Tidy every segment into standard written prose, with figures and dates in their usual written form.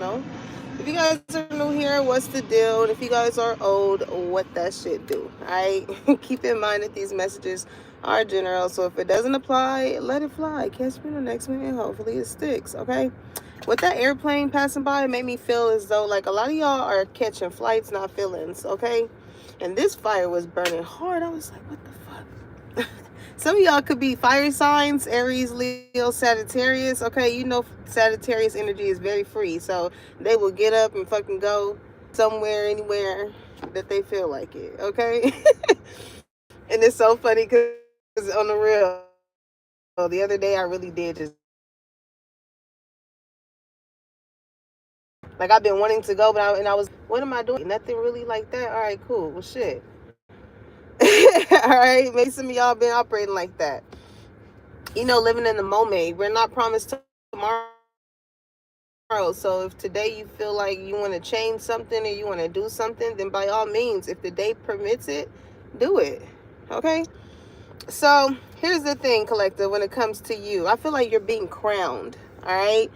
know. If you guys are new here, what's the deal? And if you guys are old, what that shit do? Alright? Keep in mind that these messages are general, so if it doesn't apply, let it fly. Catch me in the next one and hopefully it sticks, okay? With that airplane passing by, it made me feel as though like a lot of y'all are catching flights, not feelings, okay? And this fire was burning hard. I was like, what the fuck? Some of y'all could be fire signs, Aries, Leo, Sagittarius. Okay, you know Sagittarius energy is very free. So they will get up and fucking go somewhere, anywhere that they feel like it. Okay? And it's so funny because on the real, the other day I really did just like I've been wanting to go, but I was like, what am I doing? Nothing really like that. All right, cool. Well, shit. All right, maybe some of y'all been operating like that. You know, living in the moment. We're not promised tomorrow. So if today you feel like you want to change something or you want to do something, then by all means, if the day permits it, do it. Okay? So here's the thing, collective, when it comes to you. I feel like you're being crowned. All right?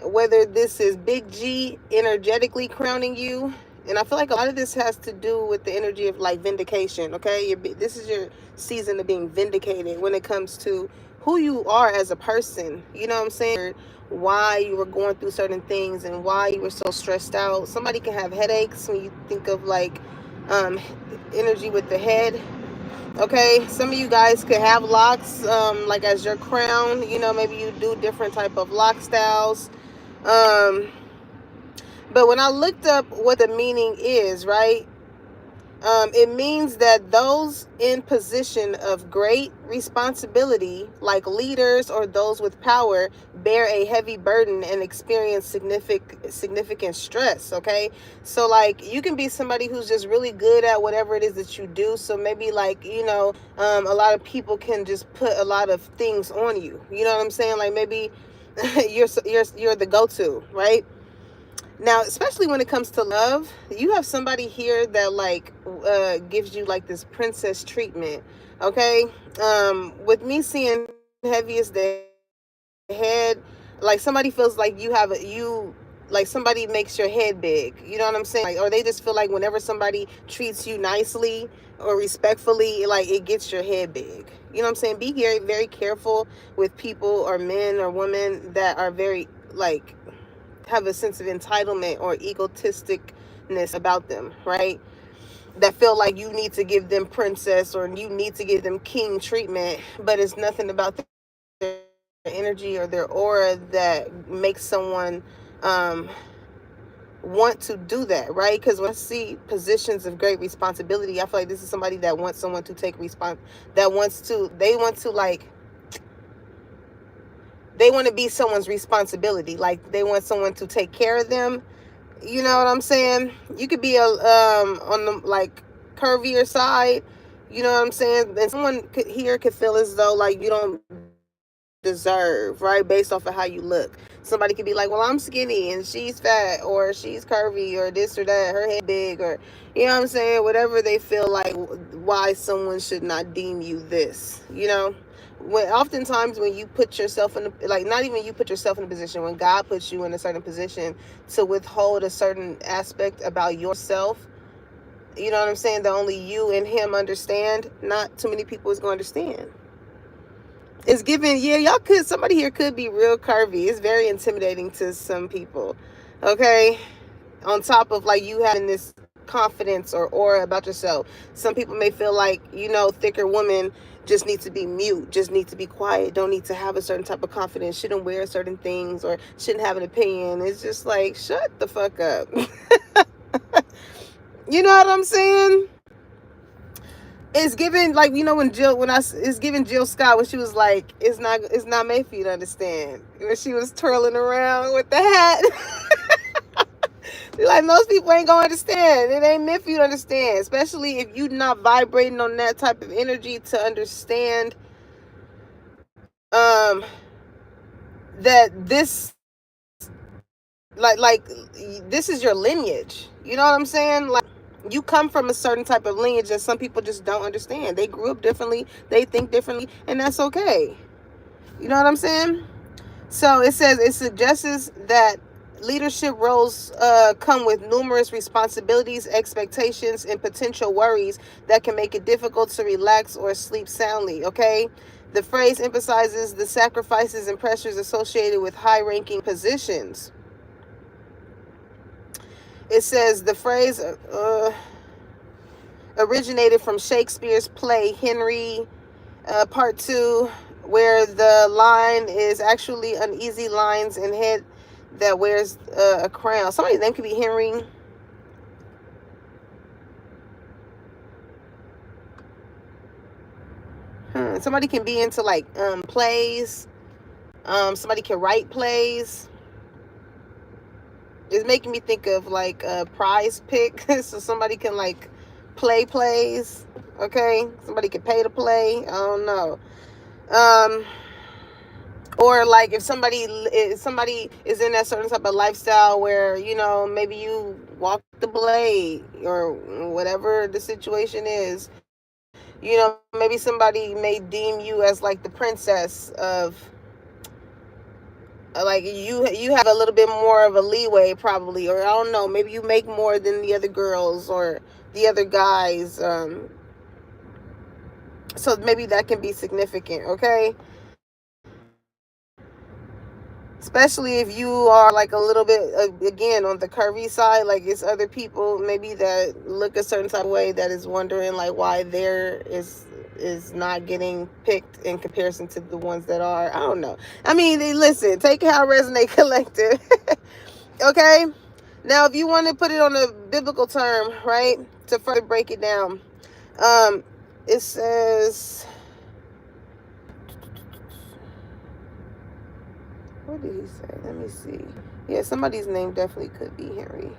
Whether this is Big G energetically crowning you, and I feel like a lot of this has to do with the energy of like vindication. Okay, this is your season of being vindicated when it comes to who you are as a person. You know what I'm saying? Why you were going through certain things and why you were so stressed out. Somebody can have headaches when you think of like um, energy with the head. Okay, some of you guys could have locks like as your crown. You know, maybe you do different type of lock styles. um but when I looked up what the meaning is, right, it means that those in position of great responsibility, like leaders or those with power, bear a heavy burden and experience significant stress. Okay, so like you can be somebody who's just really good at whatever it is that you do. So maybe like a lot of people can just put a lot of things on you. You know what I'm saying? Like maybe you're the go-to, right? Now, especially when it comes to love, you have somebody here that like gives you like this princess treatment. Okay, with me seeing heavy as the head, like somebody feels like you have like somebody makes your head big. You know what I'm saying? Like, or they just feel like whenever somebody treats you nicely or respectfully, like it gets your head big. You know what I'm saying? Be very, very careful with people or men or women that are very like have a sense of entitlement or egotisticness about them, right? That feel like you need to give them princess or you need to give them king treatment, but it's nothing about their energy or their aura that makes someone um, want to do that, right? Because when I see positions of great responsibility, I feel like this is somebody that wants someone to take that wants to, they want to be someone's responsibility. Like they want someone to take care of them. You know what I'm saying? You could be on the like curvier side. You know what I'm saying? And someone could feel as though like you don't deserve, right? Based off of how you look. Somebody could be like, well, I'm skinny and she's fat, or she's curvy, or this or that. Her head big, or you know what I'm saying? Whatever they feel like, why someone should not deem you this. You know, when oftentimes when you put yourself in like not even you put yourself in a position, when God puts you in a certain position to withhold a certain aspect about yourself, you know what I'm saying, that only you and him understand, not too many people is going to understand. It's given, yeah, y'all could, somebody here could be real curvy. It's very intimidating to some people. Okay, on top of like you having this confidence or aura about yourself, some people may feel like, thicker women just need to be mute, just need to be quiet, don't need to have a certain type of confidence, shouldn't wear certain things, or shouldn't have an opinion. It's just like, shut the fuck up. You know what I'm saying? It's given like, it's given Jill Scott when she was like, it's not made for you to understand, when she was twirling around with the hat. Like, most people ain't gonna understand. It ain't meant for you to understand, especially if you're not vibrating on that type of energy to understand that this is your lineage. You know what I'm saying? Like, you come from a certain type of lineage that some people just don't understand. They grew up differently, they think differently, and that's okay. You know what I'm saying? So it says, it suggests that leadership roles come with numerous responsibilities, expectations, and potential worries that can make it difficult to relax or sleep soundly, okay? The phrase emphasizes the sacrifices and pressures associated with high-ranking positions. It says the phrase originated from Shakespeare's play Henry Part 2, where the line is actually uneasy lines and head that wears a crown. Somebody's name could be Henry. Somebody can be into like plays. Somebody can write plays. It's making me think of like a prize pick. So somebody can like play plays. Okay, somebody can pay to play. I don't know. Or like if somebody is in that certain type of lifestyle where, you know, maybe you walk the blade or whatever the situation is, you know, maybe somebody may deem you as like the princess of, like you have a little bit more of a leeway probably, or I don't know, maybe you make more than the other girls or the other guys, so maybe that can be significant, okay? Especially if you are like a little bit, again, on the curvy side, like it's other people maybe that look a certain type of way that is wondering like why there is not getting picked in comparison to the ones that are. I don't know. I mean, listen, take it how it resonate, collective. Okay? Now, if you want to put it on a biblical term, right, to further break it down, it says, what did he say? Let me see. Yeah, somebody's name definitely could be Henry.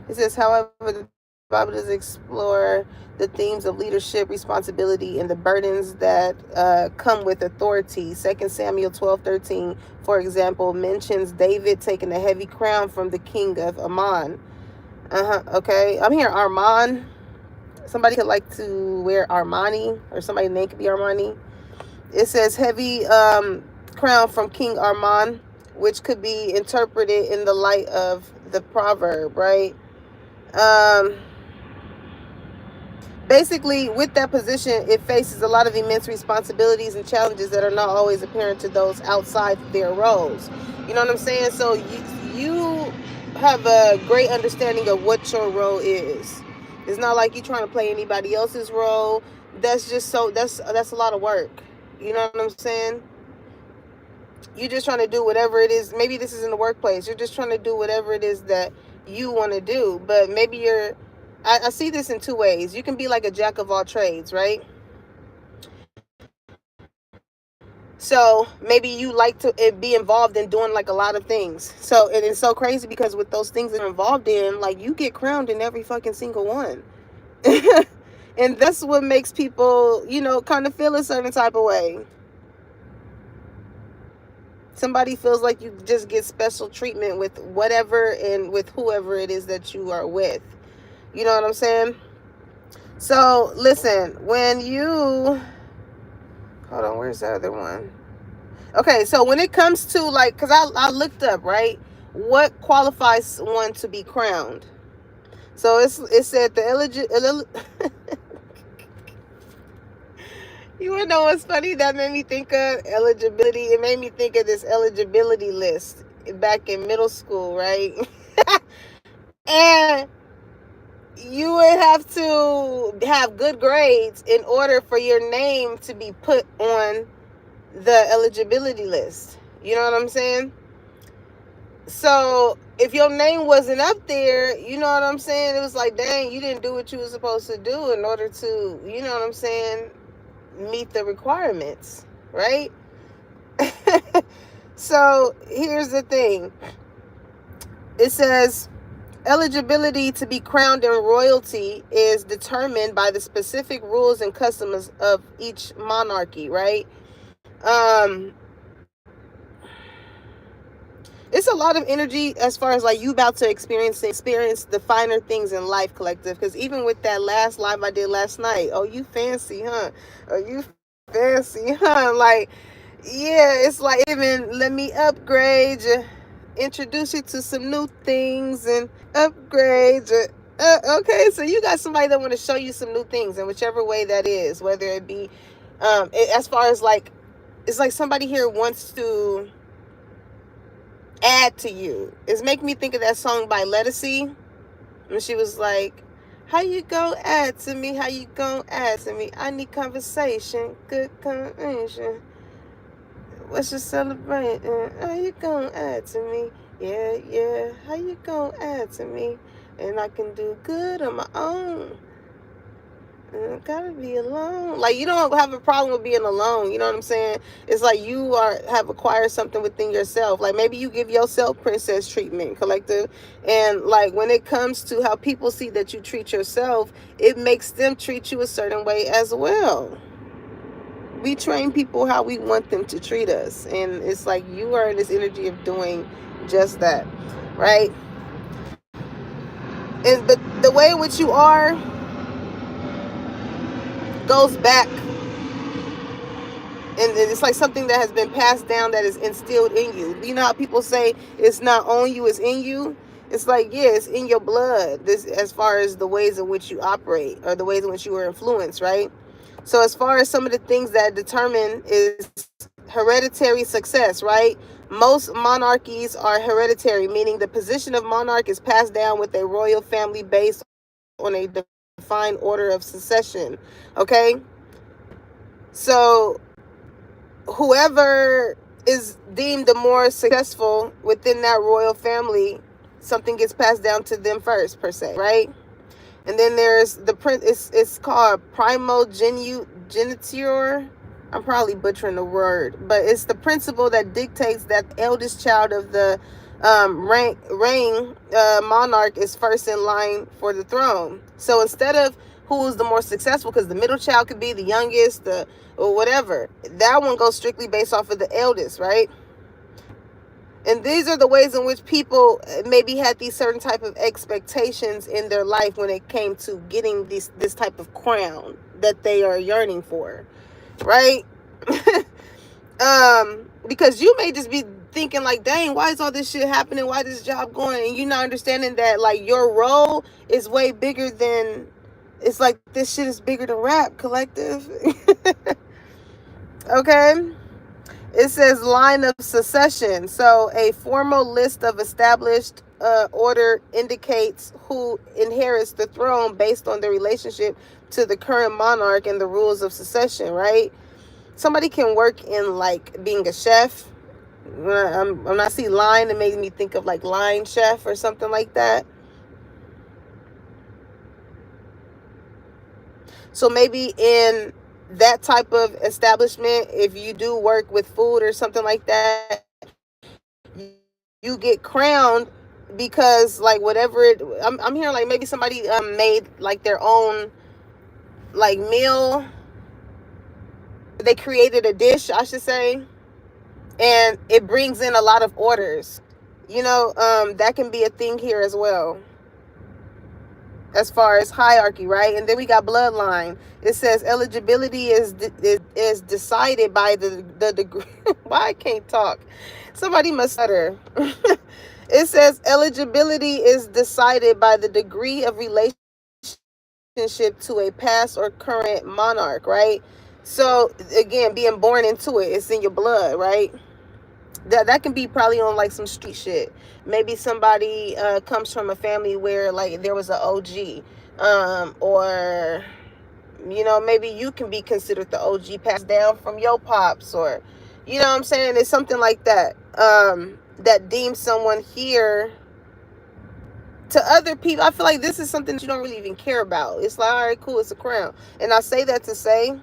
It says, however, the Bible does explore the themes of leadership, responsibility, and the burdens that come with authority. 2 Samuel 12:13, for example, mentions David taking a heavy crown from the king of Ammon. Okay, I'm here, Armand. Somebody could like to wear Armani, or somebody's name could be Armani. It says heavy crown from King Armand, which could be interpreted in the light of the proverb, right? Basically, with that position, it faces a lot of immense responsibilities and challenges that are not always apparent to those outside their roles. You know what I'm saying? So you have a great understanding of what your role is. It's not like you're trying to play anybody else's role. That's just that's a lot of work. You know what I'm saying? You're just trying to do whatever it is. Maybe this is in the workplace. You're just trying to do whatever it is that you want to do. But maybe I see this in two ways. You can be like a jack of all trades, right? So maybe you like to be involved in doing like a lot of things. So it is so crazy because with those things that you're involved in, like you get crowned in every fucking single one. And that's what makes people, you know, kind of feel a certain type of way. Somebody feels like you just get special treatment with whatever and with whoever it is that you are with. You know what I'm saying? So listen, when you, hold on, where's the other one? Okay, so when it comes to like, because I looked up, right, what qualifies one to be crowned. So it said the you wanna know what's funny? That made me think of eligibility. It made me think of this eligibility list back in middle school, right? And you would have to have good grades in order for your name to be put on the eligibility list. You know what I'm saying? So if your name wasn't up there, you know what I'm saying? It was like, dang, you didn't do what you were supposed to do in order to, you know what I'm saying, meet the requirements, right? So here's the thing. It says eligibility to be crowned in royalty is determined by the specific rules and customs of each monarchy, right? It's a lot of energy as far as like you about to experience the finer things in life, collective. Because even with that last live I did last night, oh, you fancy, huh? Oh, you fancy, huh? Like, Yeah, it's like even let me upgrade you, introduce you to some new things and upgrade you. Okay, so you got somebody that want to show you some new things in whichever way that is, whether it be as far as like it's like somebody here wants to add to you. It's making me think of that song by Lettucey when she was like, how you gonna add to me? How you gonna add to me? I need conversation, good conversation. What's your celebrating? How you gonna add to me? Yeah, yeah. How you gonna add to me? And I can do good on my own. Gotta be alone. Like you don't have a problem with being alone. You know what I'm saying? It's like you have acquired something within yourself. Like maybe you give yourself princess treatment, collective. And like when it comes to how people see that you treat yourself, it makes them treat you a certain way as well. We train people how we want them to treat us, and it's like you are in this energy of doing just that, right? And but the way in which you are goes back, and it's like something that has been passed down that is instilled in you. You know how people say it's not on you, it's in you. It's like, yeah, it's in your blood, this as far as the ways in which you operate or the ways in which you are influenced, right? So as far as some of the things that determine is hereditary success, right? Most monarchies are hereditary, meaning the position of monarch is passed down with a royal family based on a defined order of succession. Okay? So whoever is deemed the more successful within that royal family, something gets passed down to them first, per se, right? And then there's the print. It's called primogeniture. I'm probably butchering the word, but it's the principle that dictates that the eldest child of the reign monarch is first in line for the throne. So instead of who's the more successful, because the middle child could be the youngest, or whatever, that one goes strictly based off of the eldest, right? And these are the ways in which people maybe had these certain type of expectations in their life when it came to getting this type of crown that they are yearning for, right? Because you may just be thinking like, dang, why is all this shit happening? Why is this job going? And you're not understanding that like your role is way bigger than, it's like this shit is bigger than rap, collective. Okay? It says line of succession. So a formal list of established order indicates who inherits the throne based on the relationship to the current monarch and the rules of succession, right? Somebody can work in like being a chef. When I see line, it makes me think of like line chef or something like that. So maybe in that type of establishment, if you do work with food or something like that, you get crowned because like whatever it, I'm hearing like maybe somebody made like their own like meal. They created a dish, I should say, and it brings in a lot of orders. You know, that can be a thing here as well, as far as hierarchy, right? And then we got bloodline. It says eligibility is decided by the degree. Why I can't talk? Somebody must stutter. It says eligibility is decided by the degree of relationship to a past or current monarch, right? So again, being born into it, it's in your blood, right? That can be probably on like some street shit. Maybe somebody comes from a family where like there was an OG, or you know, maybe you can be considered the OG passed down from your pops, or you know what I'm saying? It's something like that that deems someone here to other people. I feel like this is something that you don't really even care about. It's like, all right, cool, it's a crown. And I say that to say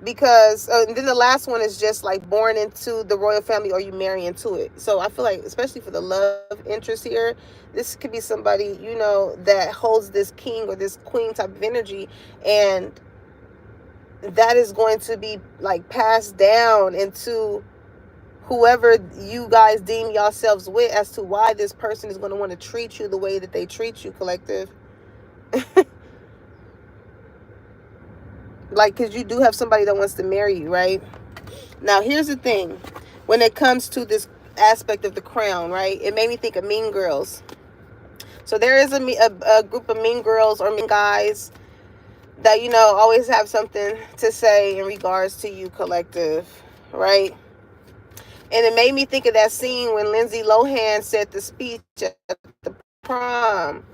because and then the last one is just like born into the royal family or you marry into it. So I feel like especially for the love interest here, this could be somebody, you know, that holds this king or this queen type of energy, and that is going to be like passed down into whoever you guys deem yourselves with, as to why this person is going to want to treat you the way that they treat you, collective. Like, because you do have somebody that wants to marry you, right? Now, here's the thing. When it comes to this aspect of The Crown, right? It made me think of Mean Girls. So there is a group of mean girls or mean guys that, you know, always have something to say in regards to you, collective, right? And it made me think of that scene when Lindsay Lohan said the speech at the prom.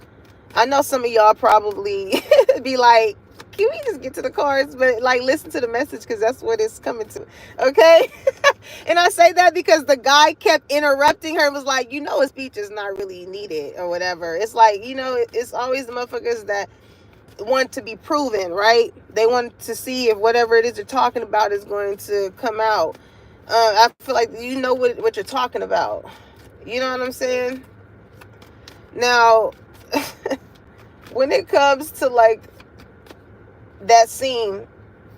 I know some of y'all probably be like, can we just get to the cards? But like, listen to the message, because that's what it's coming to. Okay. And I say that because the guy kept interrupting her and was like, you know, a speech is not really needed or whatever. It's like, you know, it's always the motherfuckers that want to be proven, right? They want to see if whatever it is you're talking about is going to come out. I feel like you know what you're talking about. You know what I'm saying? Now, when it comes to like that scene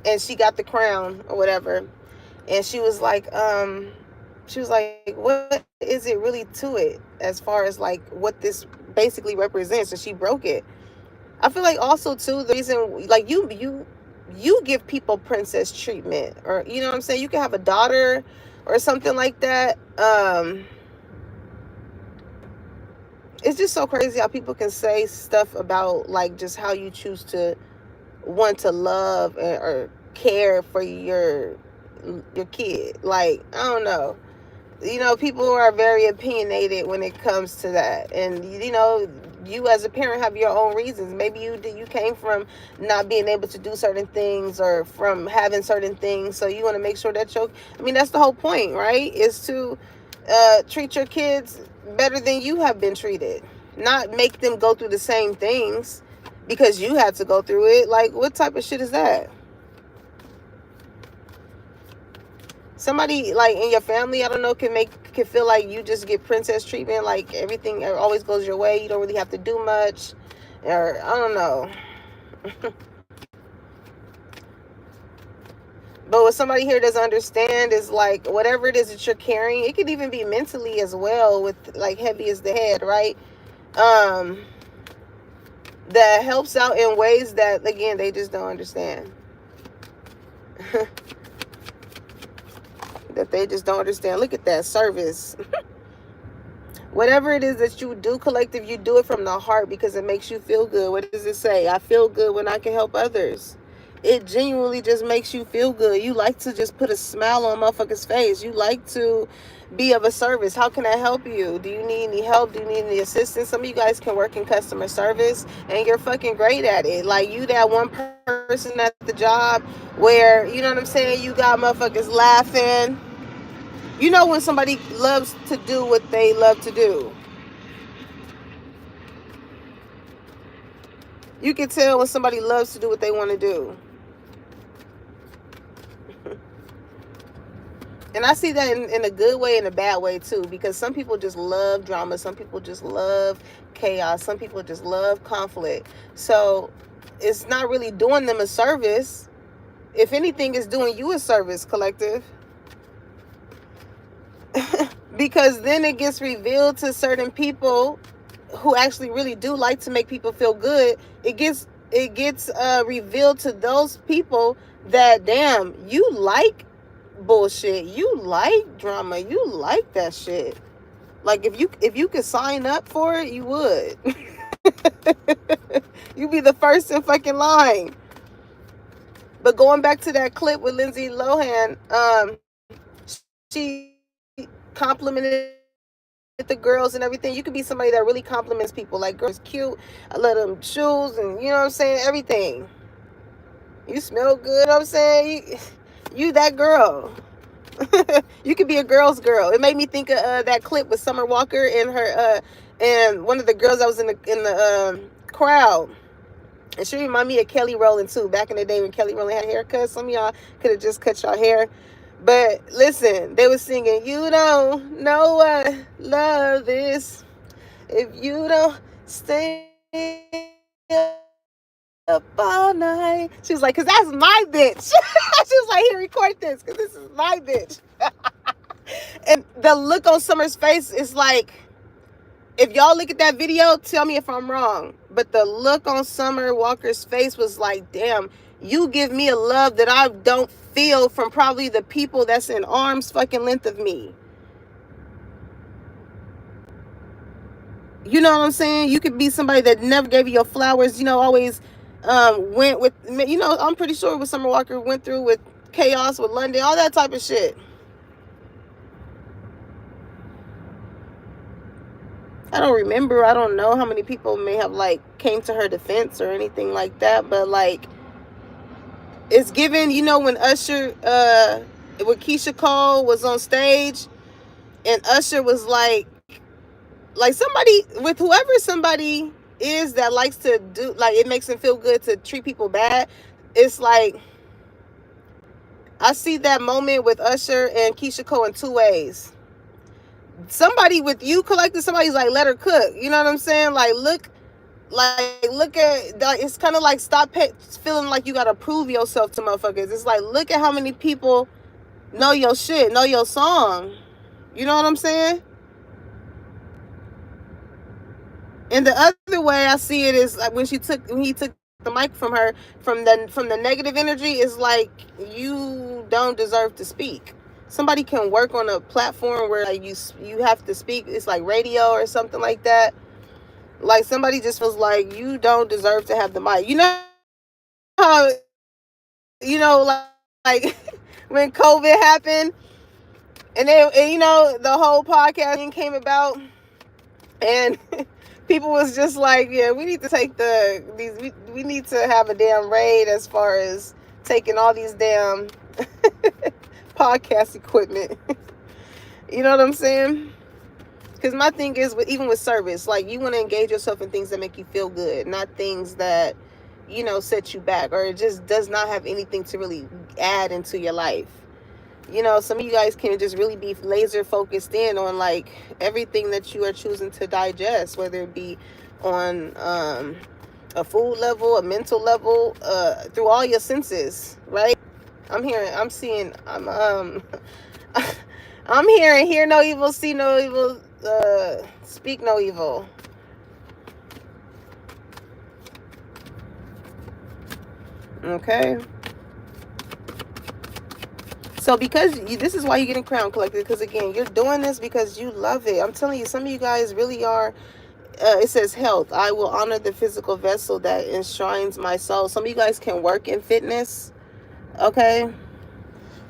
and she got the crown or whatever, and she was like, what is it really to it as far as like what this basically represents? And she broke it. I feel like also too, the reason, like, you give people princess treatment, or you know what I'm saying, you can have a daughter or something like that. It's just so crazy how people can say stuff about like just how you choose to want to love or care for your kid. Like, I don't know. You know, people are very opinionated when it comes to that. And, you know, you as a parent have your own reasons. Maybe you came from not being able to do certain things or from having certain things. So you want to make sure that that's the whole point, right? Is to treat your kids better than you have been treated. Not make them go through the same things because you had to go through it. Like, what type of shit is that? Somebody like in your family, I don't know, can feel like you just get princess treatment, like everything always goes your way, you don't really have to do much, or I don't know. But what somebody here doesn't understand is like whatever it is that you're carrying, it could even be mentally as well, with like heavy as the head, right? That helps out in ways that, again, they just don't understand. That they just don't understand. Look at that service. Whatever it is that you do, collective, you do it from the heart because it makes you feel good. What does it say? I feel good when I can help others. It genuinely just makes you feel good. You like to just put a smile on motherfucker's face. You like to be of a service. How can I help you? Do you need any help? Do you need any assistance? Some of you guys can work in customer service and you're fucking great at it. Like, you that one person at the job where, you know what I'm saying, you got motherfuckers laughing. You know when somebody loves to do what they love to do. You can tell when somebody loves to do what they want to do. And I see that in a good way and a bad way too, because some people just love drama. Some people just love chaos. Some people just love conflict. So it's not really doing them a service. If anything, it's doing you a service, collective. Because then it gets revealed to certain people who actually really do like to make people feel good. It gets revealed to those people that, damn, you like bullshit, you like drama, you like that shit. Like, if you could sign up for it, you would. You'd be the first in fucking line. But going back to that clip with Lindsay Lohan, she complimented the girls and everything. You could be somebody that really compliments people. Like, girls cute, I love them shoes, and you know what I'm saying, everything. You smell good, you know what I'm saying, you that girl. You could be a girl's girl. It made me think of that clip with Summer Walker and her and one of the girls that was in the crowd. And she reminded me of Kelly Rowland too. Back in the day when Kelly Rowland had a haircut, some of y'all could have just cut your hair. But listen, they were singing, "You don't know what love is if you don't stay up all night." She was like, "Cause that's my bitch." She was like, "Here, record this, cause this is my bitch." And the look on Summer's face is like, if y'all look at that video, tell me if I'm wrong, but the look on Summer Walker's face was like, damn, you give me a love that I don't feel from probably the people that's in arm's fucking length of me. You know what I'm saying? You could be somebody that never gave you your flowers, always went with, I'm pretty sure what Summer Walker went through with Chaos, with London, all that type of shit. I don't remember. I don't know how many people may have like came to her defense or anything like that, but like it's given, when Usher when Keisha Cole was on stage and Usher was like somebody with whoever somebody is that likes to do, like, it makes them feel good to treat people bad. It's like I see that moment with Usher and Keisha Cole in two ways. Somebody with you collective, somebody's like, let her cook. You know what I'm saying? Like, look at that. It's kind of like stop feeling like you gotta prove yourself to motherfuckers. It's like, look at how many people know your shit, know your song. You know what I'm saying? And the other way I see it is like when he took the mic from her, from the negative energy, is like, you don't deserve to speak. Somebody can work on a platform where like you have to speak. It's like radio or something like that. Like somebody just feels like you don't deserve to have the mic. You know how, like when COVID happened and the whole podcasting came about and people was just like, yeah, we need to take we need to have a damn raid as far as taking all these damn podcast equipment. You know what I'm saying? Because my thing is, even with service, like, you want to engage yourself in things that make you feel good, not things that, set you back, or it just does not have anything to really add into your life. Some of you guys can just really be laser focused in on like everything that you are choosing to digest, whether it be on a food level, a mental level, through all your senses, right? I'm hearing hear no evil, see no evil, speak no evil. Okay. So because this is why you're getting Crown Collected, because again, you're doing this because you love it. I'm telling you, some of you guys really are. It says health. I will honor the physical vessel that enshrines my soul. Some of you guys can work in fitness. Okay. And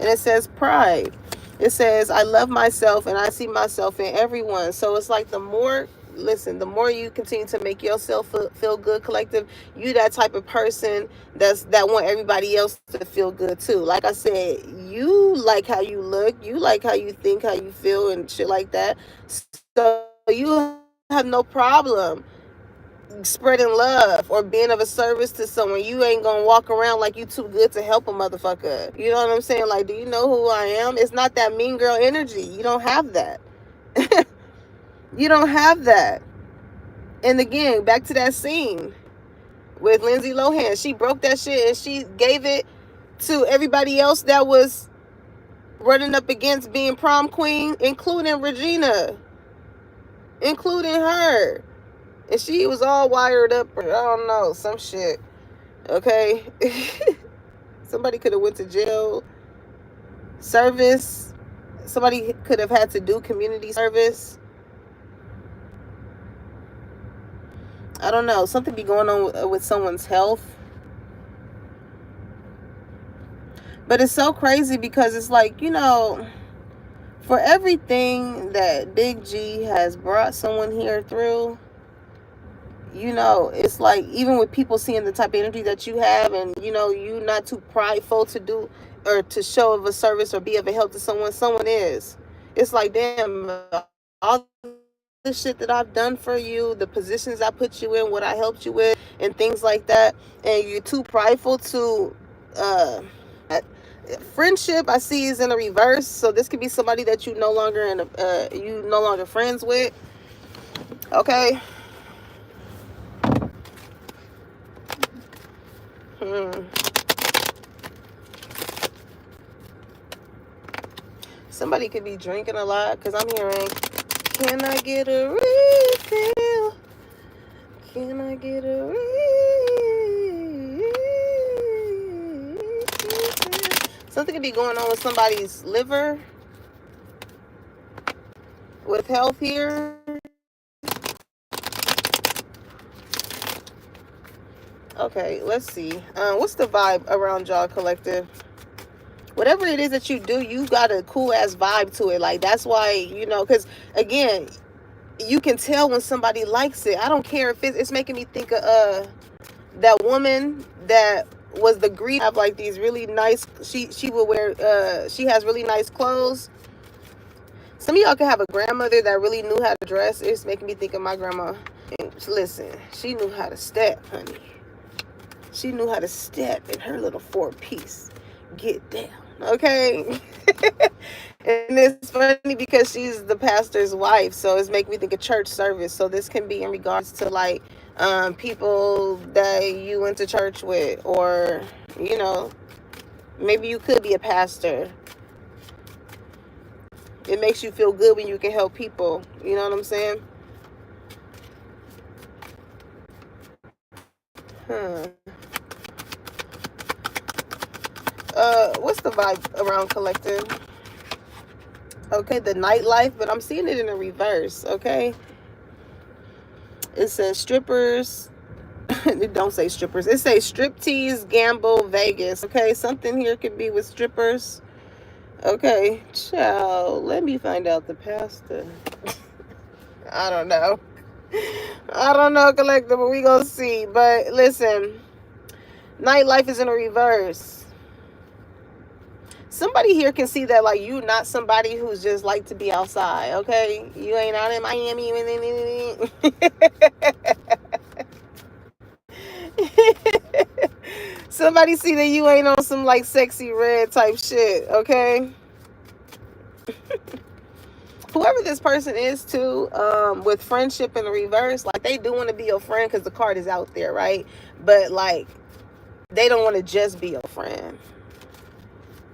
it says pride. It says, I love myself and I see myself in everyone. So it's like the more you continue to make yourself feel good, collective, you that type of person that want everybody else to feel good too. Like I said, you like how you look, you like how you think, how you feel and shit like that. So you have no problem spreading love or being of a service to someone. You ain't gonna walk around like you too good to help a motherfucker. You know what I'm saying? Like, do you know who I am? It's not that mean girl energy. You don't have that. You don't have that. And again, back to that scene with Lindsay Lohan. She broke that shit and she gave it to everybody else that was running up against being prom queen, including Regina, including her. And she was all wired up, or I don't know, some shit. Okay? Somebody could have went to jail. Service. Somebody could have had to do community service. I don't know. Something be going on with someone's health. But it's so crazy because it's like, for everything that Big G has brought someone here through, it's like, even with people seeing the type of energy that you have and, you not too prideful to do or to show of a service or be of a help to someone is. It's like, damn, all the shit that I've done for you, the positions I put you in, what I helped you with, and things like that, and you're too prideful to, friendship I see is in a reverse. So this could be somebody that you no longer friends with. Okay. Somebody could be drinking a lot because I'm hearing, can I get a refill? Can I get a refill? Something could be going on with somebody's liver, with health here. Okay, let's see. What's the vibe around y'all, collective? Whatever it is that you do, you got a cool ass vibe to it. Like, that's why, you know, because again, you can tell when somebody likes it. I don't care if it's making me think of that woman that was the Greek, have like these really nice, she will wear, she has really nice clothes. Some of y'all can have a grandmother that really knew how to dress. It's making me think of my grandma. And listen, she knew how to step, honey. She knew how to step in her little 4-piece. Get down, okay? And it's funny because she's the pastor's wife, so it's making me think of church service. So this can be in regards to like people that you went to church with, or, you know, maybe you could be a pastor. It makes you feel good when you can help people. You know what I'm saying? What's the vibe around collective? Okay, the nightlife, but I'm seeing it in a reverse, okay? It says strippers. It don't say strippers. It says striptease, gamble, Vegas. Okay, something here could be with strippers. Okay, ciao. Let me find out the pastor. I don't know. I don't know, collective, but we gonna see. But listen, nightlife is in a reverse. Somebody here can see that, like, you not somebody who's just like to be outside, okay? You ain't out in Miami. Somebody see that you ain't on some like sexy red type shit, okay? Whoever this person is too, with friendship in the reverse, like, they do want to be your friend because the card is out there, right? But like, they don't want to just be your friend.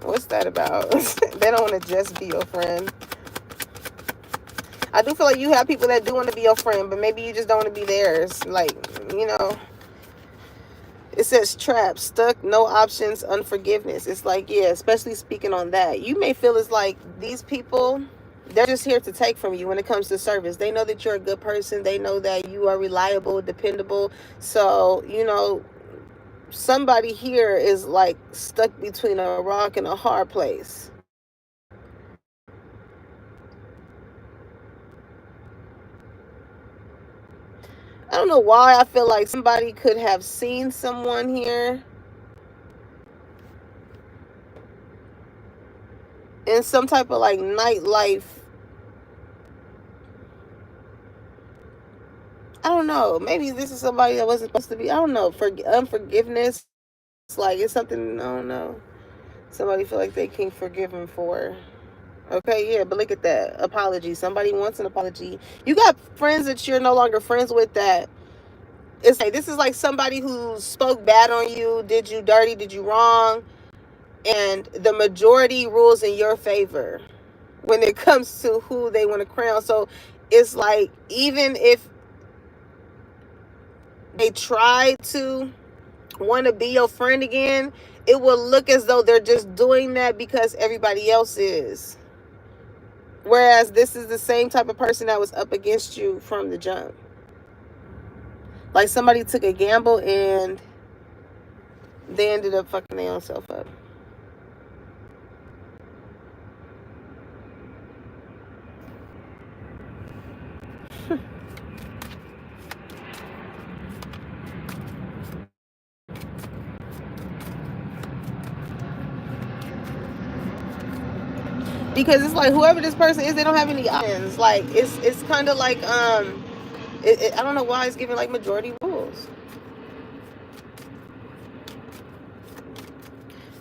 What's that about? They don't want to just be your friend. I do feel like you have people that do want to be your friend, but maybe you just don't want to be theirs. Like, you know, it says trapped, stuck, no options, unforgiveness. It's like, yeah, especially speaking on that. You may feel it's like these people, they're just here to take from you when it comes to service. They know that you're a good person. They know that you are reliable, dependable. So, you know, somebody here is like stuck between a rock and a hard place. I don't know why I feel like somebody could have seen someone here in some type of like nightlife. I don't know. Maybe this is somebody that wasn't supposed to be. I don't know. For unforgiveness, it's like it's something. I don't know. Somebody feel like they can't forgive him for. Okay, yeah, but look at that. Apology. Somebody wants an apology. You got friends that you're no longer friends with that. It's like, this is like somebody who spoke bad on you, did you dirty, did you wrong, and the majority rules in your favor when it comes to who they want to crown. So it's like, even if they try to want to be your friend again, it will look as though they're just doing that because everybody else is. Whereas this is the same type of person that was up against you from the jump. Like, somebody took a gamble and they ended up fucking their own self up. Because it's like, whoever this person is, they don't have any options. Like, it's kind of like, I don't know why it's giving like majority rules.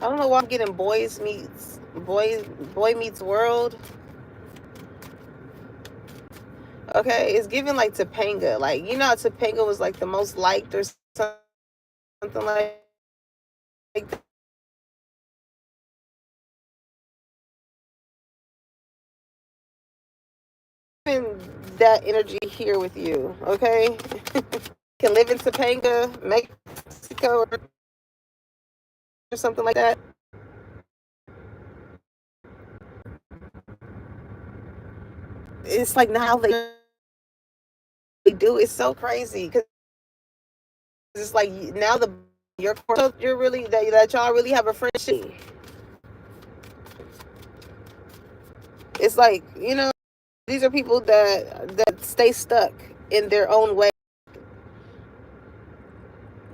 I don't know why I'm getting boy meets world. Okay, it's giving like Topanga. Like, you know how Topanga was like the most liked or something like that. That energy here with you, okay? Can live in Topanga, Mexico, or something like that. it's like now they do. It's so crazy because it's like now you're really that y'all really have a friendship. It's like, these are people that stay stuck in their own way.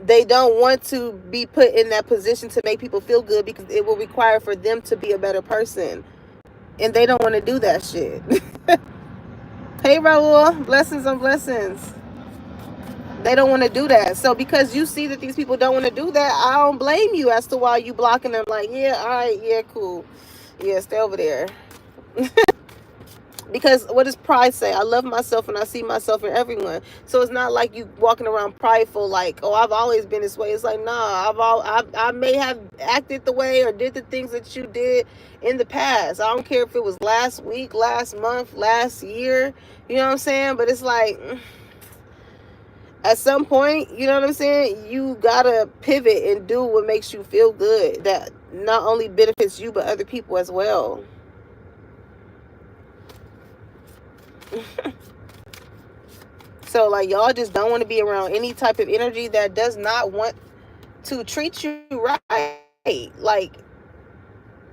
They don't want to be put in that position to make people feel good because it will require for them to be a better person, and they don't want to do that shit. Hey Raul, blessings on blessings. They don't want to do that. So because you see that these people don't want to do that, I don't blame you as to why you blocking them. Like, yeah, all right, yeah, cool, yeah, stay over there. Because what does pride say? I love myself and I see myself in everyone. So it's not like you walking around prideful like, oh, I've always been this way. It's like, nah, I may have acted the way or did the things that you did in the past. I don't care if it was last week, last month, last year. You know what I'm saying? But it's like, at some point, you know what I'm saying? You gotta pivot and do what makes you feel good. That not only benefits you, but other people as well. So like y'all just don't want to be around any type of energy that does not want to treat you right. Like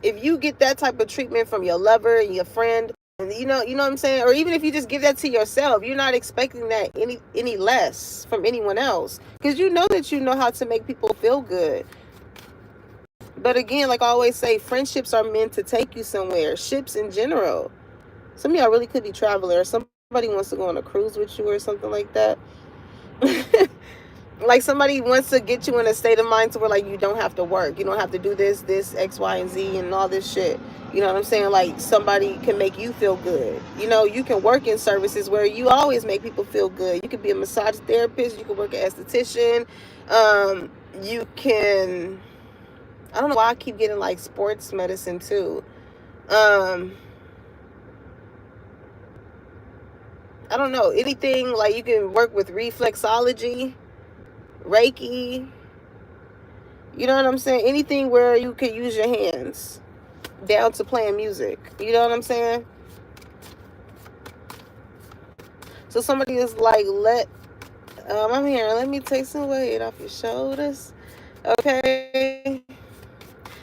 if you get that type of treatment from your lover and your friend, and you know what I'm saying, or even if you just give that to yourself, you're not expecting that any less from anyone else, because you know that you know how to make people feel good. But again, like I always say, friendships are meant to take you somewhere. Ships in general. Some of y'all really could be traveling, or somebody wants to go on a cruise with you or something like that. Like somebody wants to get you in a state of mind to where like you don't have to work. You don't have to do this, X, Y, and Z and all this shit. You know what I'm saying? Like somebody can make you feel good. You can work in services where you always make people feel good. You could be a massage therapist. You could work as an esthetician. You can... I don't know why I keep getting like sports medicine too. I don't know. Anything, like you can work with reflexology, Reiki. You know what I'm saying? Anything where you can use your hands, down to playing music. You know what I'm saying? So somebody is like, I'm here. Let me take some weight off your shoulders. Okay.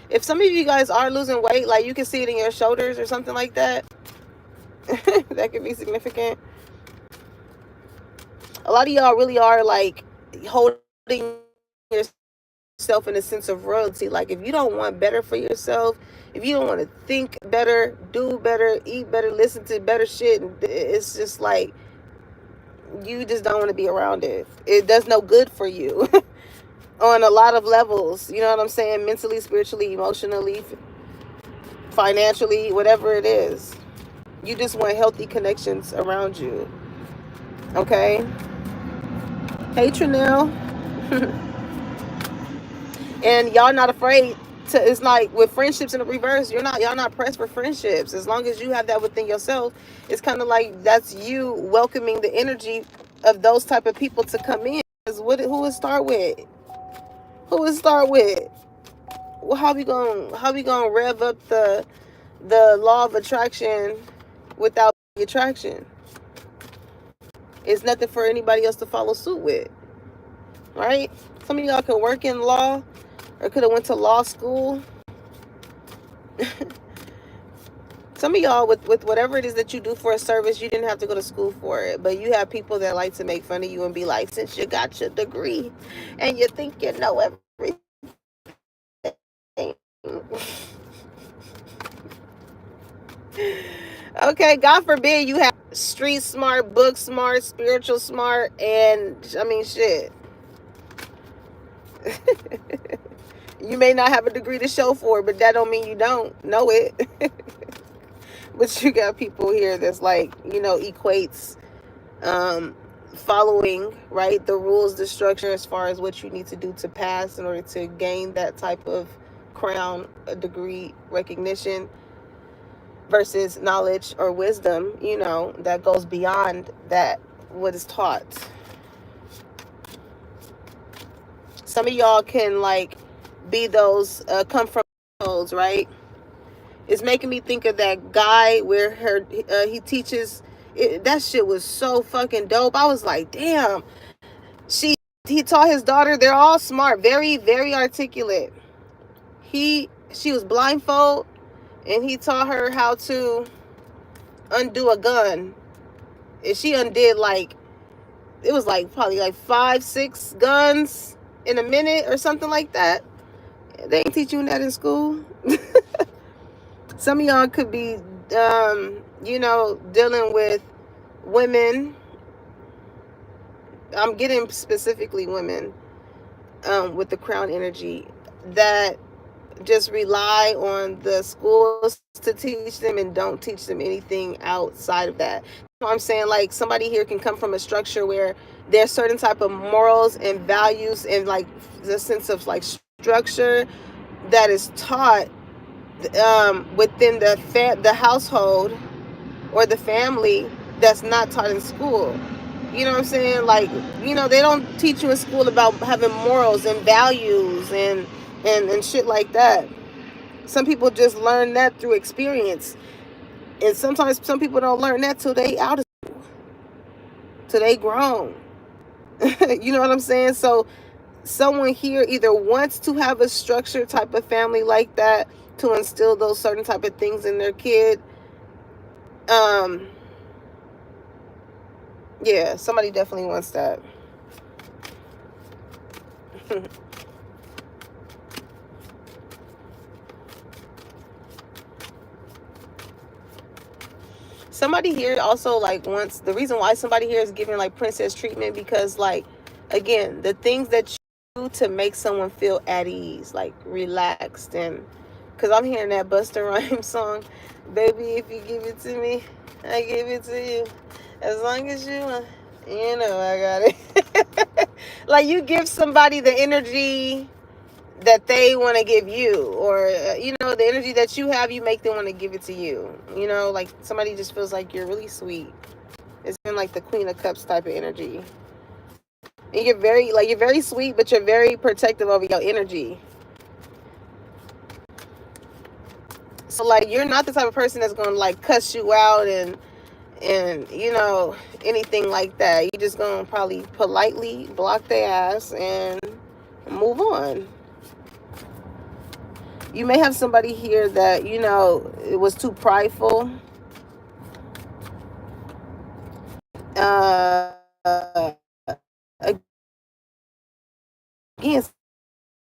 If some of you guys are losing weight, like you can see it in your shoulders or something like that, that could be significant. A lot of y'all really are like holding yourself in a sense of royalty. Like if you don't want better for yourself, if you don't want to think better, do better, eat better, listen to better shit, it's just like you just don't want to be around it. It does no good for you on a lot of levels. You know what I'm saying? Mentally, spiritually, emotionally, financially, whatever it is. You just want healthy connections around you. Okay? Hey, Trinell. And y'all not afraid to... It's like with friendships in the reverse, y'all not pressed for friendships. As long as you have that within yourself, it's kind of like that's you welcoming the energy of those type of people to come in. Who would start with? Well, how we gonna rev up the law of attraction without attraction? It's nothing for anybody else to follow suit with, right? Some of y'all can work in law or could have went to law school. Some of y'all with whatever it is that you do for a service, you didn't have to go to school for it, but you have people that like to make fun of you and be like, since you got your degree and you think you know everything. Okay, God forbid you have street smart, book smart, spiritual smart, and I mean shit. You may not have a degree to show for it, but that don't mean you don't know it. But you got people here that's like, equates following, right, the rules, the structure as far as what you need to do to pass in order to gain that type of crown, a degree, recognition, versus knowledge or wisdom, that goes beyond that, what is taught. Some of y'all can like be those come from those, right? It's making me think of that guy where he teaches That shit was so fucking dope. I was like, damn. He taught his daughter. They're all smart, very, very articulate. She was blindfold, and he taught her how to undo a gun. And she undid like, it was like probably like 5-6 guns in a minute or something like that. They ain't teach you that in school. Some of y'all could be, dealing with women. I'm getting specifically women with the crown energy that just rely on the schools to teach them and don't teach them anything outside of that. You know what I'm saying? Like, somebody here can come from a structure where there's certain type of morals and values and like the sense of like structure that is taught within the household or the family that's not taught in school. You know what I'm saying? Like, they don't teach you in school about having morals and values and shit like that. Some people just learn that through experience. And sometimes some people don't learn that till they out of school. Till they grown. You know what I'm saying? So someone here either wants to have a structured type of family like that to instill those certain type of things in their kid. Yeah, somebody definitely wants that. Somebody here also like wants, the reason why somebody here is giving like princess treatment, because like, again, the things that you do to make someone feel at ease, like relaxed, and because I'm hearing that Busta Rhymes song, baby, if you give it to me, I give it to you. As long as you want, I got it. Like, you give somebody the energy that they want to give you, or the energy that you have, you make them want to give it to you. Like, somebody just feels like you're really sweet. It's been like the Queen of Cups type of energy, and you're very sweet, but you're very protective over your energy. So like, you're not the type of person that's gonna like cuss you out and anything like that. You're just gonna probably politely block their ass and move on. You may have somebody here that, it was too prideful. Again,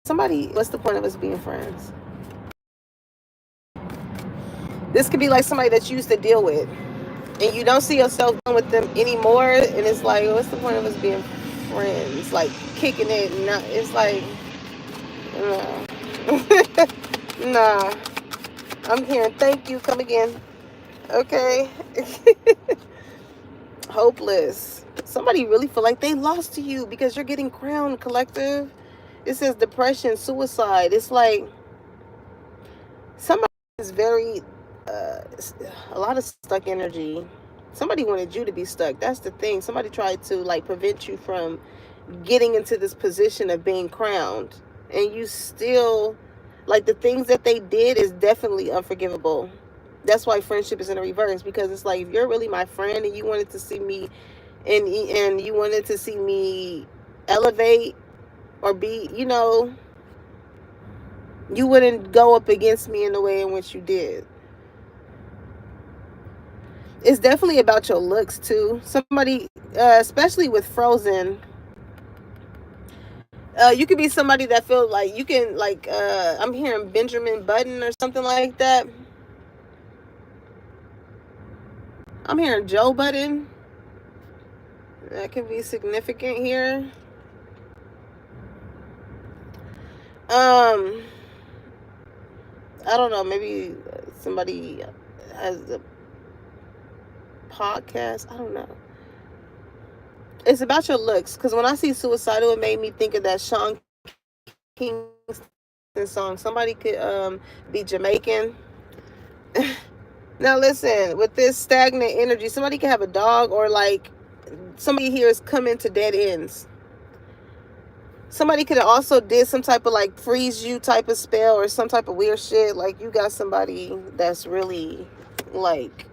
somebody, what's the point of us being friends? This could be like somebody that you used to deal with, and you don't see yourself dealing with them anymore, and it's like, what's the point of us being friends? Like, kicking it, and not, it's like, no. Nah. I'm hearing thank you, come again. Okay. Hopeless. Somebody really feel like they lost to you because you're getting crowned, collective. It says depression, suicide. It's like somebody is very a lot of stuck energy. Somebody wanted you to be stuck. That's the thing. Somebody tried to like prevent you from getting into this position of being crowned, and you still, like, the things that they did is definitely unforgivable. That's why friendship is in a reverse, because it's like, if you're really my friend and you wanted to see me and you wanted to see me elevate or be, you wouldn't go up against me in the way in which you did. It's definitely about your looks too. Somebody, especially with Frozen, you could be somebody that feels like you can, like, I'm hearing Benjamin Button or something like that. I'm hearing Joe Budden. That could be significant here. I don't know, maybe somebody has a podcast. I don't know. It's about your looks, because when I see suicidal, it made me think of that Sean Kingston song. Somebody could be Jamaican. Now listen, with this stagnant energy, somebody could have a dog, or like somebody here is coming to dead ends. Somebody could have also did some type of like freeze you type of spell or some type of weird shit. Like, you got somebody that's really like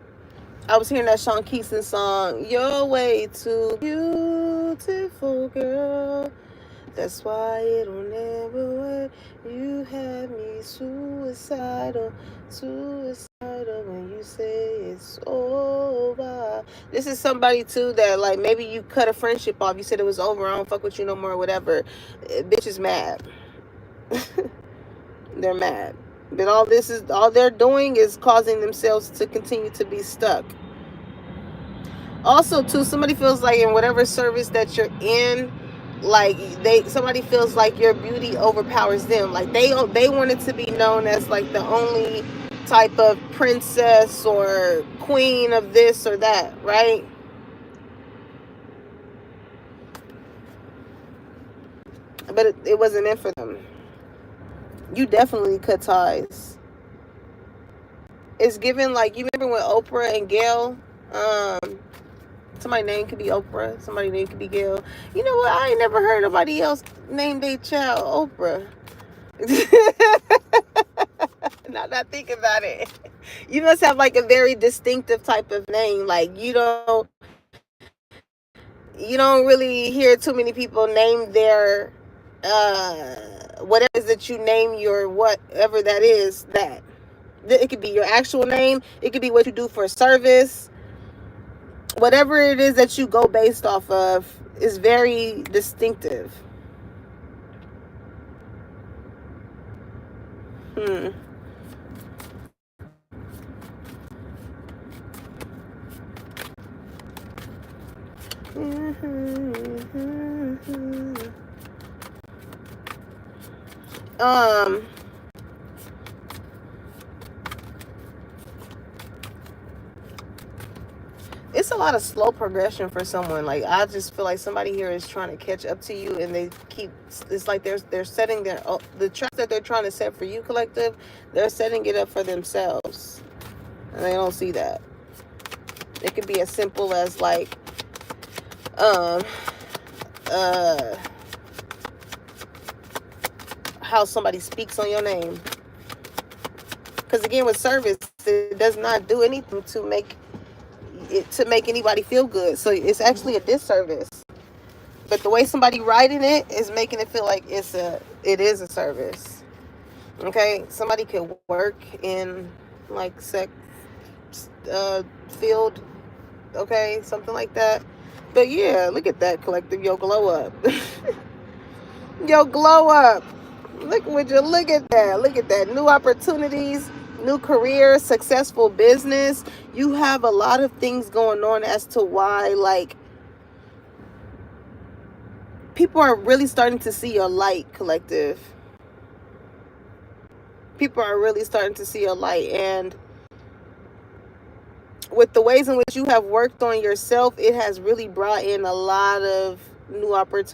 I was hearing that Sean Keeson song, "You're way too beautiful, girl. That's why it'll never work. You had me suicidal when you say it's over." This is somebody too that, like, maybe you cut a friendship off. You said it was over. I don't fuck with you no more, whatever. Bitch is mad. They're mad. But all they're doing is causing themselves to continue to be stuck. Also, too, somebody feels like in whatever service that you're in, like somebody feels like your beauty overpowers them. Like they wanted to be known as like the only type of princess or queen of this or that, right? But it wasn't meant for them. You definitely cut ties. It's given like, you remember when Oprah and Gail, somebody's name could be Oprah, somebody's name could be Gail. You know what? I ain't never heard nobody else name their child Oprah. Now that I think about it, you must have like a very distinctive type of name. Like you don't really hear too many people name their whatever it is that you name your whatever that is. That it could be your actual name, it could be what you do for service, whatever it is that you go based off of is very distinctive. It's a lot of slow progression for someone. Like I just feel like somebody here is trying to catch up to you, and they keep. It's like they're setting the trap that they're trying to set for you, collective. They're setting it up for themselves, and they don't see that. It could be as simple as like, how somebody speaks on your name. Because again, with service, it does not do anything to make anybody feel good. So it's actually a disservice. But the way somebody writing it is making it feel like it is a service. Okay, somebody could work in like sex field, okay, something like that. But yeah, look at that, collective. Yo, glow up. Yo, glow up. Look at that. Look at that. New opportunities, new career, successful business. You have a lot of things going on as to why, like, people are really starting to see your light, collective. People are really starting to see your light. And with the ways in which you have worked on yourself, it has really brought in a lot of new opportunities.